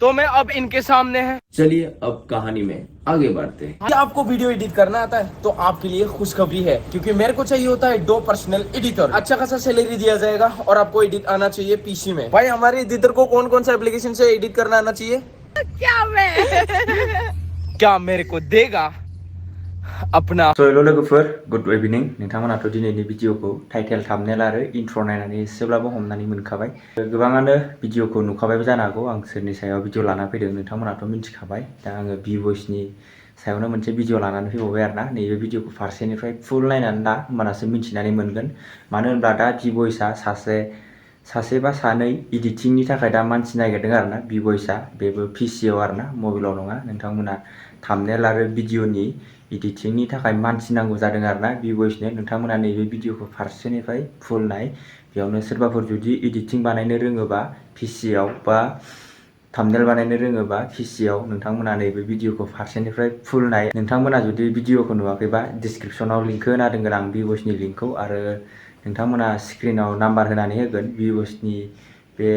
तो मैं अब इनके सामने है। चलिए अब कहानी में आगे बढ़ते हैं। क्या आपको वीडियो एडिट करना आता है तो आपके लिए खुशखबरी है, क्योंकि मेरे को चाहिए होता है 2 पर्सनल एडिटर। अच्छा खासा सैलरी दिया जाएगा और आपको एडिट आना चाहिए पीसी में। भाई हमारे एडिटर को कौन कौन सा एप्लीकेशन से एडिट करना आना चाहिए? क्या मैं क्या मेरे को देगा अपना। हेलो लोगोफोर, गुड इभिनिं। नोंथांमोनाथ' दिनैनि भिडिअखौ टाइटेल थाम्बनेल आरो इन्ट्र' नायनानै एसेब्लाबो हमनानै मोनखाबाय। गोबाङानो भिडिअखौ नुखाबायबो जानो हागौ आं सोरनि सायाव भिडिअ लाना फैदों नोंथांमोनाथ' मिन्थिखाबाय। दा आङो भिभ'इसनि सायावनो मोनसे भिडिअ लानानै फैबावबाय आरोना। नैबे भिडिअखौ फारसेनिफ्राय फुल नायनानै ला, होमबानासो मिन्थिनानै मोनगोन। मानो होनब्ला दा भिभ'इसआ सासे बा सानै इडिटिंनि थाखाय दा मानसि नागिरदों आरोना। भिभ'इसआ बेबो पिसिआव आरोना, मबाइलाव नङा। नोंथांमोना थाम्बनेल आरो भिडिअनि इडिटिंनि थाखाय मानसि नांगौ जादों आरोना भिभ'इसनो। नोंथांमोना नैबे भिडिअखौ फारसेनिफ्राय फुल नाय। बेयावनो सोरबाफोर जुदि इडिटिं बानायनो रोङोबा पिसिआव बा थाम्बनेल बानायनो रोङोबा पिसिआव नोंथांमोना नैबे भिडिअखौ फारसेनिफ्राय फुल नाय। नोंथांमोना जुदि भिडिअखौ नुवाखैबा डिसक्रिपसनाव लिंकखौ होना दोनगोन आं भिभ'इसनि लिंकखौ, आरो नोंथांमोना स्क्रिनाव नाम्बार होनानै होगोन भिभ'इसनि बे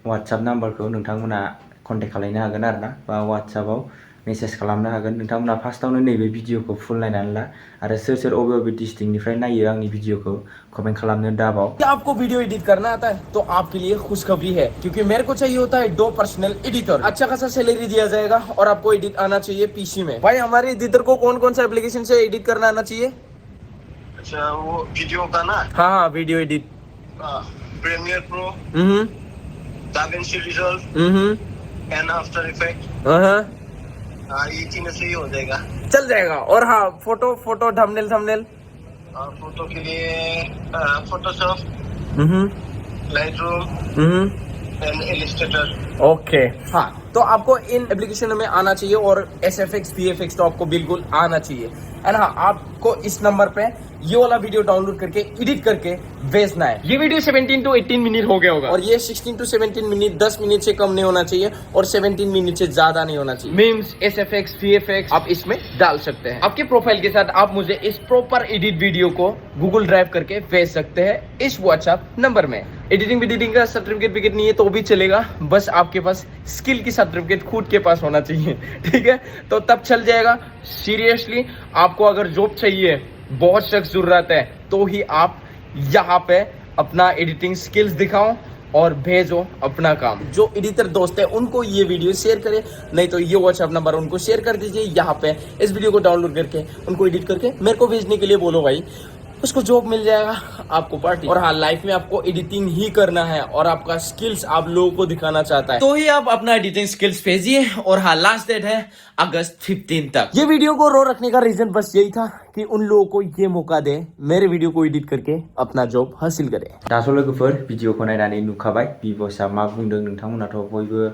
वाट्सएप नाम्बारखौ नोंथांमोना कन्टेक्ट खालामनो हागोन आरोना, बा वाट्सएपआव मेसेज खालामनो हागोन। नोंथांमोना फार्स्टआवनो नैबे भिडिअखौ फुल नायनानै ला, आरो सोर सोर बबे डिस्ट्रिक्टनिफ्राय नायो आंनि भिडिअखौ कमेन्ट खालामनो दाबाव। क्या आपको वीडियो एडिट करना आता है तो आपके लिए खुशखबरी है, क्योंकि मेरे को चाहिए होता है 2 पर्सनल एडिटर। अच्छा खासा सैलरी दिया जाएगा और आपको एडिट आना चाहिए पीसी में। भाई हमारे एडिटर को कौन कौन सा एप्लीकेशन से एडिट करना आना चाहिए? अच्छा, वो वीडियो का ना? हाँ हाँ, video edit. Premiere Pro, DaVinci Resolve and After Effect. हाँ, ये तीनों से ही हो जाएगा। चल जाएगा। और हाँ, photo photo thumbnail thumbnail photo के लिए Photoshop, Lightroom and Illustrator. Okay. हाँ, तो आपको इन एप्लीकेशनों में आना चाहिए, और SFX VFX तो आपको बिल्कुल आना चाहिए। एंड हाँ, आपको इस नंबर पे ये वाला वीडियो डाउनलोड करके एडिट करके भेजना है। ये वीडियो 17 to 18 मिनट हो गया होगा, और ये 16 to 17 मिनट 10 मिनट से कम नहीं होना चाहिए, और 17 मिनट से ज्यादा नहीं होना चाहिए। मीम्स, SFX VFX आप इसमें डाल सकते हैं। आपके प्रोफाइल के साथ आप मुझे इस प्रॉपर एडिट वीडियो को गूगल ड्राइव करके भेज सकते हैं इस व्हाट्सएप नंबर में। एडिटिंग का सर्टिफिकेट नहीं है तो भी चलेगा, बस आपके पास स्किल की सर्टिफिकेट खुद के पास होना चाहिए। ठीक है, तो तब चल जाएगा। सीरियसली आपको अगर जॉब चाहिए, बहुत सख्त जरूरत है, तो ही आप यहाँ पे अपना एडिटिंग स्किल्स दिखाओ और भेजो अपना काम। जो एडिटर दोस्त है उनको ये वीडियो शेयर करें, नहीं तो ये व्हाट्सएप नंबर उनको शेयर कर दीजिए। यहाँ पे इस वीडियो को डाउनलोड करके उनको एडिट करके मेरे को भेजने के लिए बोलो भाई, उसको जॉब मिल जाएगा, आपको पार्टी। और हाँ, लाइफ में आपको एडिटिंग ही करना है और आपका स्किल्स आप लोगों को दिखाना चाहता है, तो ही आप अपना एडिटिंग स्किल्स भेजिए। और हाँ, लास्ट डेट है अगस्त 15 तक। ये वीडियो को रो रखने का रीजन बस यही था कि उन लोगों को ये मौका दे मेरे वीडियो को एडिट करके अपना जॉब हासिल करे। दाथ' लोगोफोर भिडिअखौ नायनानै नुखाबाय भिभ'इसआ मा बुंदों। नोंथांमोनाथ' बयबो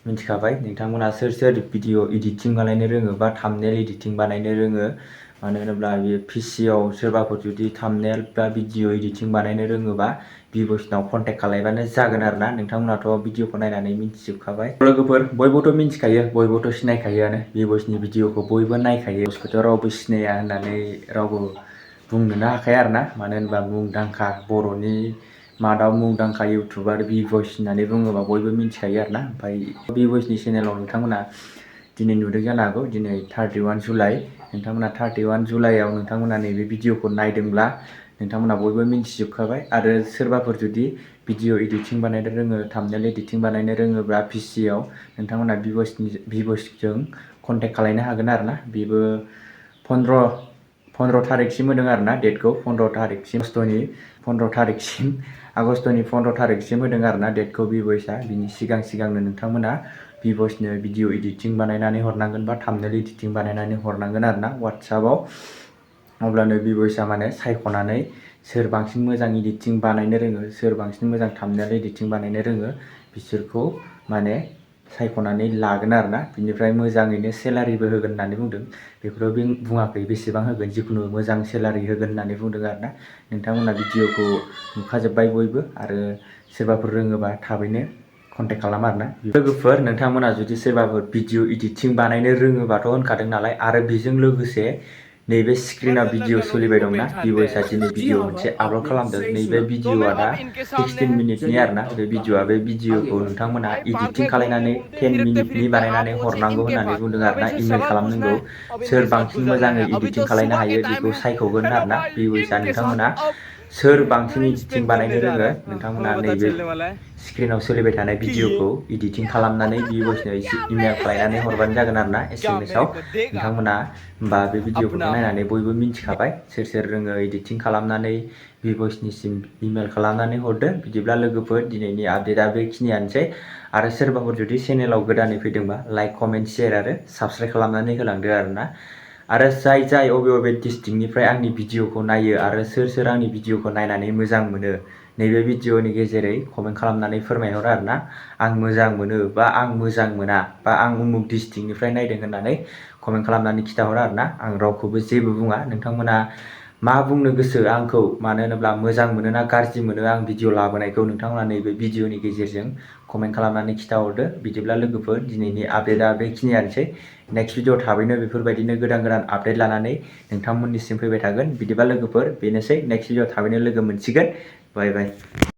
मिन्थिखाबाय। नोंथांमोना सोर सोर भिडिअ एडिटिं बानायनो रोङो बा थाम्बनेल एडिटिं बानायनो रोङो। मानो होनोब्ला बे पिसिआव सोरबाफोर जुदि थाम्बनेल बा भिडिअ एडिटिं बानायनो रोङोबा भिभ'इसनाव कन्टेक्ट खालायबानो जागोन आरोना। नोंथांमोनाथ' भिडिअखौ नायनानै मिन्थिजोबखाबाय। लोगोफोर बयबोथ' मिन्थिखायो, बयबोथ' सिनायखायोआनो, भिभ'इसनि भिडिअखौ बयबो नायखायो। भिभ'इसखौथ' रावबो सिनाया होननानै रावबो बुंनोनो हाखाया आरोना। मानो होनबा मुंदांखा, बर'नि मादाव मुंदांखा इउटुबार भिभ'इस होननानै बुङोबा बयबो मिन्थिखायो आरोना। ओमफ्राय भिभ'इसनि चेनेलाव नोंथांमोना दिनै नुदों जानो हागौ, दिनै 31 जुलाइ। नोंथांमोना 31 जुलाइआव नोंथांमोना नैबे भिडिअखौ नायदोंब्ला नोंथांमोना बयबो मिन्थिजोबखाबाय। आरो सोरबाफोर जुदि भिडिअ एडिटिं बानायनो रोङो, थाम्बनेल एडिटिं बानायनो रोङोब्ला पिसिआव नोंथांमोना भिभ'इसजों कन्टेक्ट खालायनो हागोन आरोना। बेबो 15 थारिखसिम होदों आरोना डेटखौ। 15 आगस्टनि 15 थारिखसिम होदों आरोना डेटखौ भिभ'इसआ। बिनि सिगांनो नोंथांमोना भिभ'इसनो भिडिअ एडिटिं बानायनानै हरनांगोन बा थाम्बनेल एडिटिं बानायनानै हरनांगोन आरोना वाट्सएपआव। अब्लानो भिभ'इसआ माने सायख'नानै सोर बांसिन मोजां एडिटिं बानायनो रोङो, सोर बांसिन मोजां थाम्बनेल एडिटिं बानायनो रोङो, बिसोरखौ माने सायख'नानै लागोन आरोना। बिनिफ्राय मोजाङैनो सेलारिबो होगोन होननानै बुंदों। बेखौथ' बुङाखै बेसेबां होगोन, जिखुनु मोजां सेलारि होगोन होननानै बुंदों आरोना। नोंथांमोना भिडिअखौ नुखाजोब्बाय बयबो, आरो सोरबाफोर रोङोबा थाबैनो कन्टेक्ट खालाम आरोना। लोगोफोर, नोंथांमोना जुदि सोरबाफोर भिडिअ एडिटिं बानायनो रोङोबाथ' होनखादों नालाय, आरो बेजों लोगोसे नैबे स्क्रिनाव भिडिअ सोलिबाय दंना बिबयसा दिनै भिडिअ मोनसे आपल'ड खालामदों नैबे भिडिअआ दा 16 मिनिटनि आरोना बे भिडिअआ बे भिडिअखौ नोंथांमोना इडिटिं खालायनानै 10 मिनिटनि बानायनानै हरनांगौ होननानै बुंदों आरोना इमेल खालामनांगौ सोर बांसिन मोजाङै इडिटिं खालायनो हायो बेखौ सायख'गोन आरोना बिबयसा नोंथांमोना सोर बांसिन इडिटिं बानायनो रोङो नोंथांमोना नैबे स्क्रिनाव सोलिबाय थानाय भिडिअखौ इडिटिं खालामनानै बिबयसनो इमेल खालायनानै हरबानो जागोन आरोना एसएमएसआव नोंथांमोना होमबा बे भिडिअखौथ' नायनानै बयबो मिन्थिखाबाय सोर सोर रोङो इडिटिं खालामनानै बिबयसनिसिम इमेल खालामनानै हरदो बिदिब्ला लोगोफोर दिनैनि आपडेटआ बेखिनियानोसै आरो सोरबाफोर जुदि चेनेलाव गोदानै फैदोंबा लाइक कमेन्ट शेयार आरो साबस्क्राइब खालामनानै होलांदो आरोना आरो जाय अबे डिस्ट्रिक्टनिफ्राय आंनि भिडिअखौ नायो आरो सोर आंनि भिडिअखौ नायनानै मोजां मोनो नैबे भिडिअनि गेजेरै कमेन्ट खालामनानै फोरमायहर आरोना आं मोजां मोनो बा आं मोजां मोना बा आं उमुक डिस्ट्रिक्टनिफ्राय नायदों होननानै कमेन्ट खालामनानै खिथाहर आरोना आं रावखौबो जेबो बुङा नोंथांमोना मा बुंनो गोसो आंखौ मानो होनोब्ला मोजां मोनो ना गाज्रि मोनो आं भिडिअ लाबोनायखौ नोंथांमोना नैबे भिडिअनि गेजेरजों कमेन्ट खालामनानै खिथाहरदो बिदिब्ला लोगोफोर दिनैनि आपडेटआ बेखिनियानोसै नेक्स्ट भिडिअ थाबैनो बेफोरबायदिनो गोदान आपडेट लानानै नोंथांमोननिसिम फैबाय थागोन बिदिबा लोगोफोर बेनोसै नेक्स्ट भिडिअ थाबैनो लोगो मोनसिगोन बाय बाय